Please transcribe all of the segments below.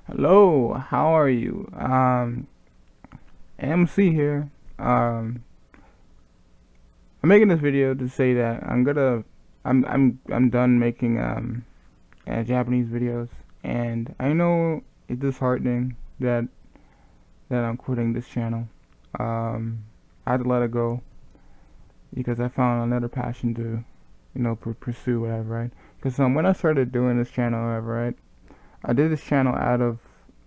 Hello, how are you? MC here. I'm making this video to say that I'm done making Japanese videos, and I know it's disheartening that I'm quitting this channel. I had to let it go because I found another passion to, pursue whatever, right? Because when I started doing this channel, whatever, right? I did this channel out of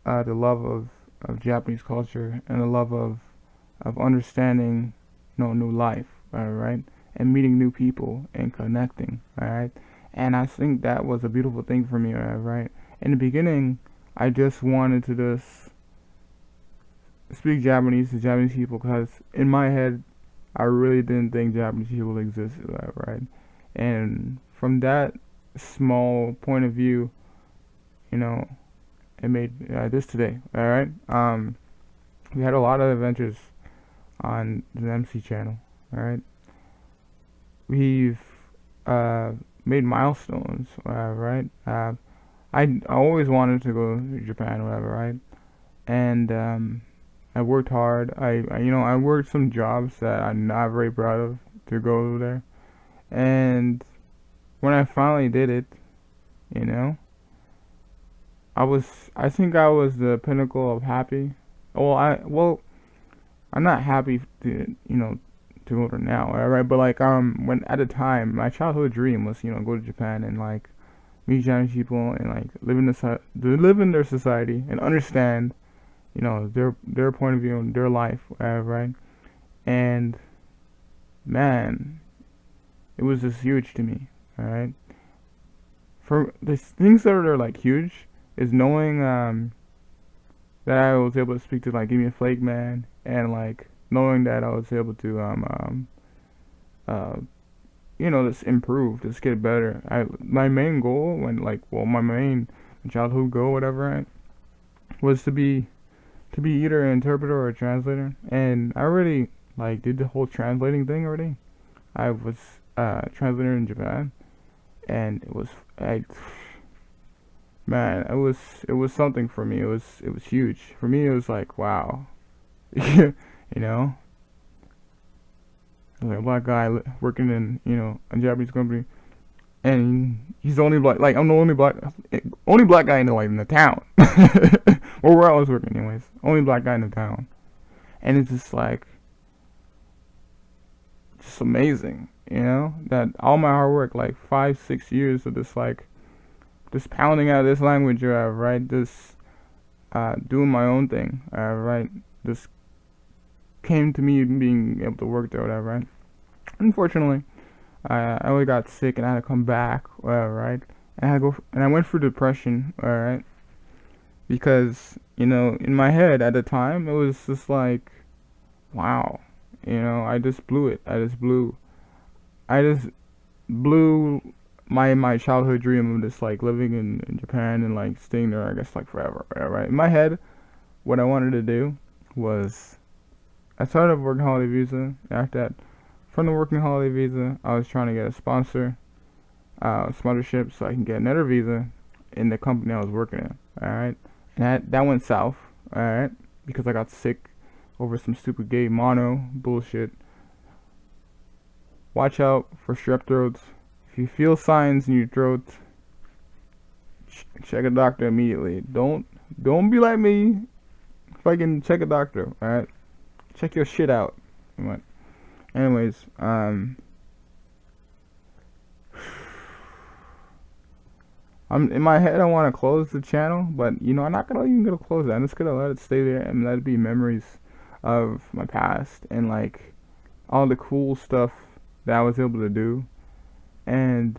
the love of Japanese culture and the love of understanding, new life, right? And meeting new people and connecting, right? And I think that was a beautiful thing for me, right? In the beginning, I just wanted to just speak Japanese to Japanese people because in my head, I really didn't think Japanese people existed, right? And from that small point of view, you know, it made this today. All right. We had a lot of adventures on the MC channel. All right. We've uh, made milestones. Right. I always wanted to go to Japan, whatever. Right. And I worked hard. I worked some jobs that I'm not very proud of to go over there. And when I finally did it, you know, I think I was the pinnacle of happy. Well, I'm not happy to, to go there now, right? But like, when at the time, my childhood dream was, go to Japan and like meet Japanese people and like live in their society and understand, their point of view and their life, right? And man, it was just huge to me, all right? For the things that are like huge is knowing that I was able to speak to like Give Me a Flake Man, and like knowing that I was able to uh just improve, just get better. My main goal my main childhood goal, whatever, right, was to be either an interpreter or a translator, and I already like did the whole translating thing already. I was translator in Japan, and I man, it was something for me. It was huge for me. It was like wow, you know, like a black guy working in a Japanese company, and he's the only black. Like I'm the only black guy in the town, or where I was working, anyways. Only black guy in the town, and it's just amazing, that all my hard work, like 5 6 years of this just pounding out this language, right, this doing my own thing, right, this came to me being able to work there, whatever, right. Unfortunately, I only got sick and I had to come back, right, and I had to go and I went through depression, right, because in my head at the time it was just like, wow, I just blew it. I just blew my childhood dream of just like living in Japan and like staying there, I guess, like forever, right? In my head, what I wanted to do was I started a working holiday visa. After that, from the working holiday visa, I was trying to get a sponsorship, so I can get another visa in the company I was working in. All right, and that went south. All right, because I got sick over some stupid gay mono bullshit. Watch out for strep throats. If you feel signs in your throat, check a doctor immediately. Don't be like me. Fucking check a doctor. All right, check your shit out. What? Anyways, I'm in my head. I want to close the channel, but I'm not gonna close it. I'm just gonna let it stay there and let it be memories of my past and like all the cool stuff that I was able to do, and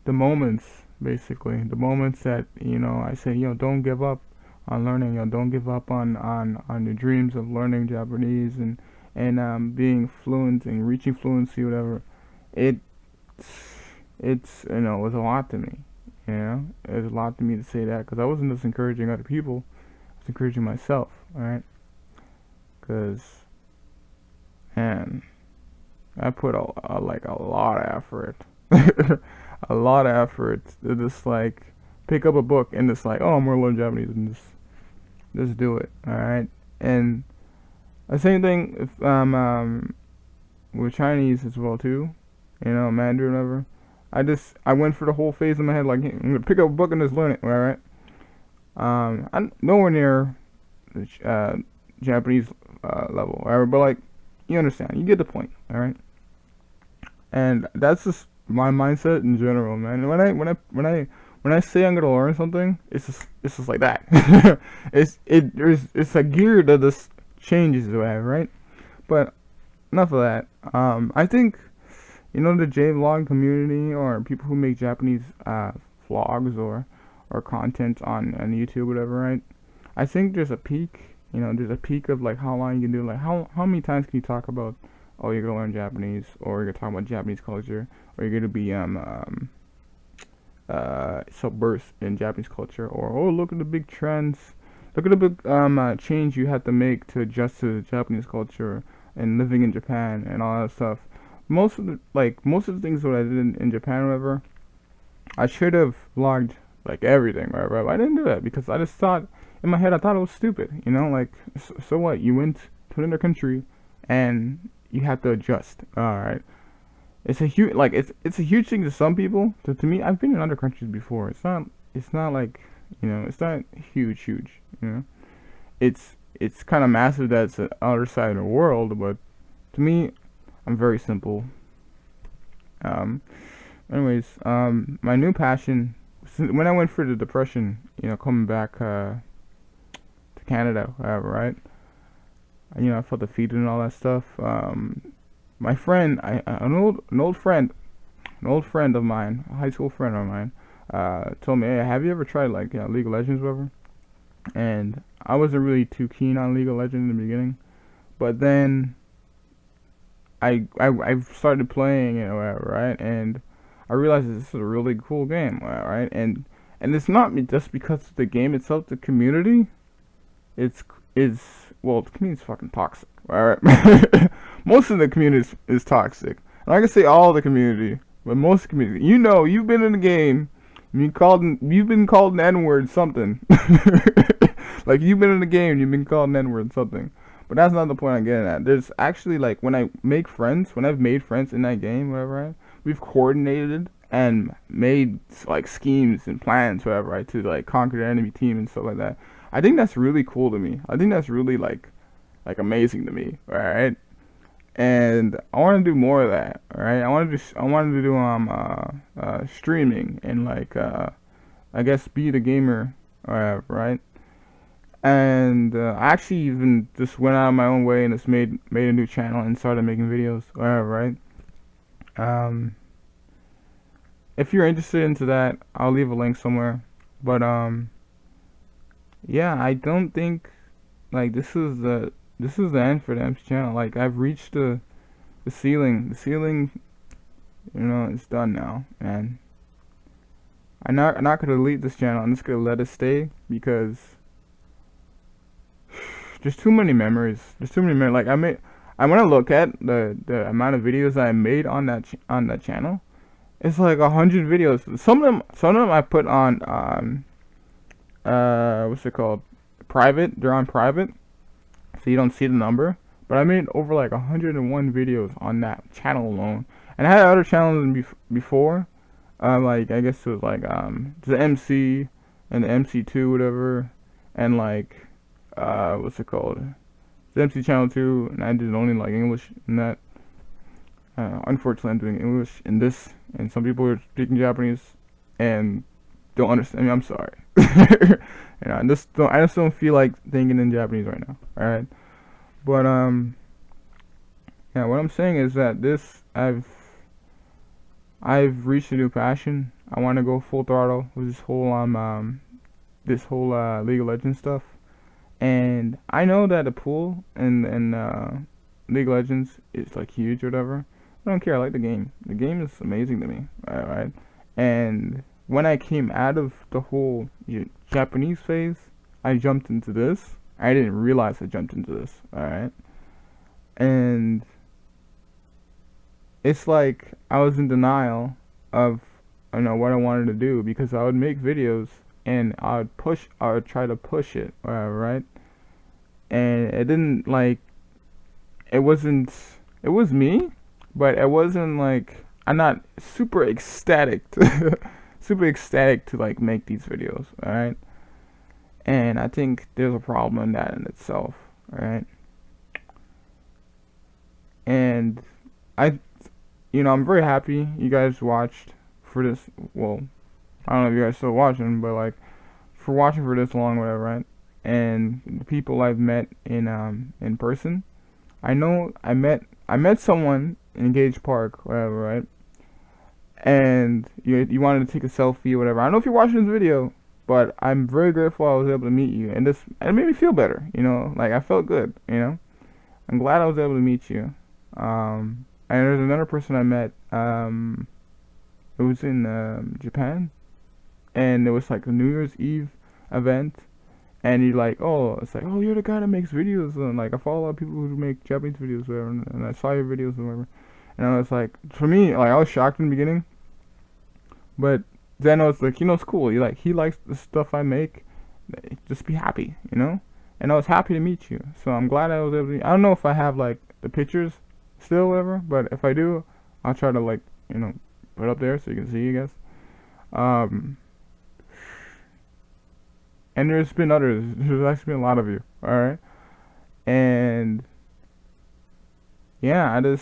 the moments that I say, don't give up on learning. Don't give up on your dreams of learning Japanese and being fluent and reaching fluency, whatever. It it was a lot to me. It was a lot to me to say that because I wasn't just encouraging other people. I was encouraging myself. All right, because man, I put like a lot of effort, a lot of effort to just like pick up a book and just like, oh, I'm gonna learn Japanese and just do it. All right, and the same thing if with Chinese as well too, Mandarin, whatever. I went for the whole phase in my head like, hey, I'm gonna pick up a book and just learn it. All right. I'm nowhere near the Japanese level, whatever, but like, you understand, you get the point. All right. And that's just my mindset in general, man. And when I say I'm gonna learn something, it's just like that. It's a gear that just changes the way, right? But enough of that. I think the J-vlog community or people who make Japanese vlogs or content on YouTube, whatever, right? I think there's a peak. There's a peak of like how long you can do. Like how many times can you talk about, oh, you're gonna learn Japanese, or you're gonna talk about Japanese culture, or you're gonna be submersed in Japanese culture, or oh, look at the big trends, look at the big change you have to make to adjust to Japanese culture and living in Japan and all that stuff. Most of the things that I did in Japan, whatever, I should have vlogged like everything, whatever. I didn't do that because I just thought in my head, I thought it was stupid. Like so what? You went to another country and you have to adjust. All right. It's a huge it's a huge thing to some people. To me, I've been in other countries before. It's not like it's not huge. It's kind of massive. That's the other side of the world. But to me, I'm very simple. Anyways, my new passion when I went through the depression, coming back to Canada, whatever, right? I felt defeated and all that stuff. My friend, an old friend of mine, a high school friend of mine, told me, hey, have you ever tried like League of Legends, whatever? And I wasn't really too keen on League of Legends in the beginning, but then I started playing it, whatever, right? And I realized this is a really cool game, right? And it's not just because of the game itself, the community. The community's fucking toxic, alright? Most of the community is toxic. And I can say all the community, but most of the community. You've been in the game, you've been called an N-word something. Like, you've been in the game, you've been called an N-word something. But that's not the point I'm getting at. There's actually, like, when I've made friends in that game, whatever, right? We've coordinated and made, like, schemes and plans, whatever, right? To, like, conquer the enemy team and stuff like that. I think that's really cool to me. I think that's really like amazing to me, alright? And I want to do more of that, alright? I wanted to do streaming and like I guess be the gamer, right? And I actually even just went out of my own way and just made a new channel and started making videos, right? If you're interested into that, I'll leave a link somewhere. But yeah, I don't think like this is the end for the MC channel. Like, I've reached the ceiling. The ceiling, it's done now, and I'm not gonna delete this channel. I'm just gonna let it stay because there's too many memories. Like, I want to look at the amount of videos I made on that channel. It's like 100 videos. Some of them I put on what's it called? Private. They're on private, so you don't see the number. But I made over like 101 videos on that channel alone, and I had other channels before. Like, I guess it was like the MC and the MC2, whatever, and like what's it called? The MC channel 2, and I did only like English in that. Unfortunately, I'm doing English in this, and some people are speaking Japanese and don't understand me. I'm sorry. I just don't feel like thinking in Japanese right now. All right, but yeah, what I'm saying is that I've reached a new passion. I want to go full throttle with this whole League of Legends stuff, and I know that the pool and League of Legends is like huge or whatever. I don't care. I like the game. The game is amazing to me. All right, and when I came out of the whole Japanese phase, I jumped into this. I didn't realize I jumped into this, alright? And it's like I was in denial of you know, what I wanted to do, because I would make videos and I would try to push it, right? And it didn't like, it wasn't, it was me, but it wasn't like, I'm not super ecstatic to, super ecstatic to like make these videos, alright? And I think there's a problem in that in itself, right? And I, you know, I'm very happy you guys watched for this. Well, I don't know if you guys still watching, but like for watching for this long, whatever, right? And the people I've met in person. I know I met someone in Gage Park, whatever, right? And you wanted to take a selfie or whatever. I don't know if you're watching this video, but I'm very grateful I was able to meet you, and this, it made me feel better, you know, like I felt good, you know. I'm glad I was able to meet you. And there's another person I met. It was in Japan, and it was like a New Year's Eve event. And he like, oh, it's like, oh, you're the guy that makes videos, and like I follow a lot of people who make Japanese videos, whatever, and I saw your videos, or whatever. And I was like, for me, like I was shocked in the beginning, but then I was like, you know, it's cool. He likes the stuff I make. Just be happy, you know. And I was happy to meet you. So I'm glad I was able to. I don't know if I have like the pictures still, whatever, but if I do, I'll try to like, you know, put it up there so you can see, I guess. And there's been others. There's actually been a lot of you. All right. And yeah, I'm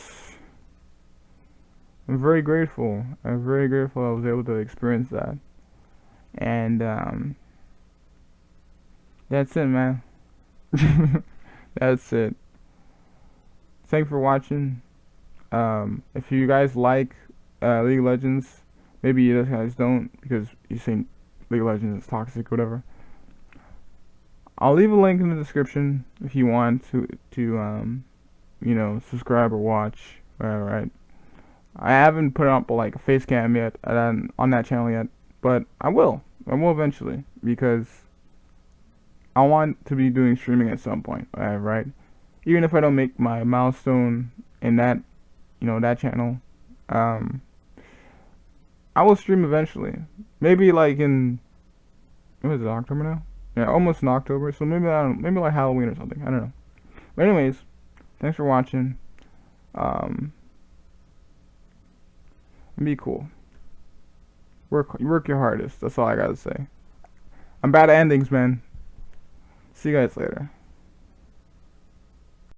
very grateful. I'm very grateful I was able to experience that. And that's it, man. That's it. Thanks for watching. If you guys like League of Legends, maybe you guys don't because you think League of Legends is toxic, or whatever. I'll leave a link in the description if you want to you know, subscribe or watch. Alright. I haven't put up like a face cam yet on that channel yet, but I will. I will eventually, because I want to be doing streaming at some point. Right? Even if I don't make my milestone in that, you know, that channel, I will stream eventually. Maybe like in, what is it, October now? Yeah, almost in October. So maybe, I don't know, maybe like Halloween or something. I don't know. But anyways, thanks for watching. Be cool. Work your hardest. That's all I gotta say. I'm bad at endings, man. See you guys later.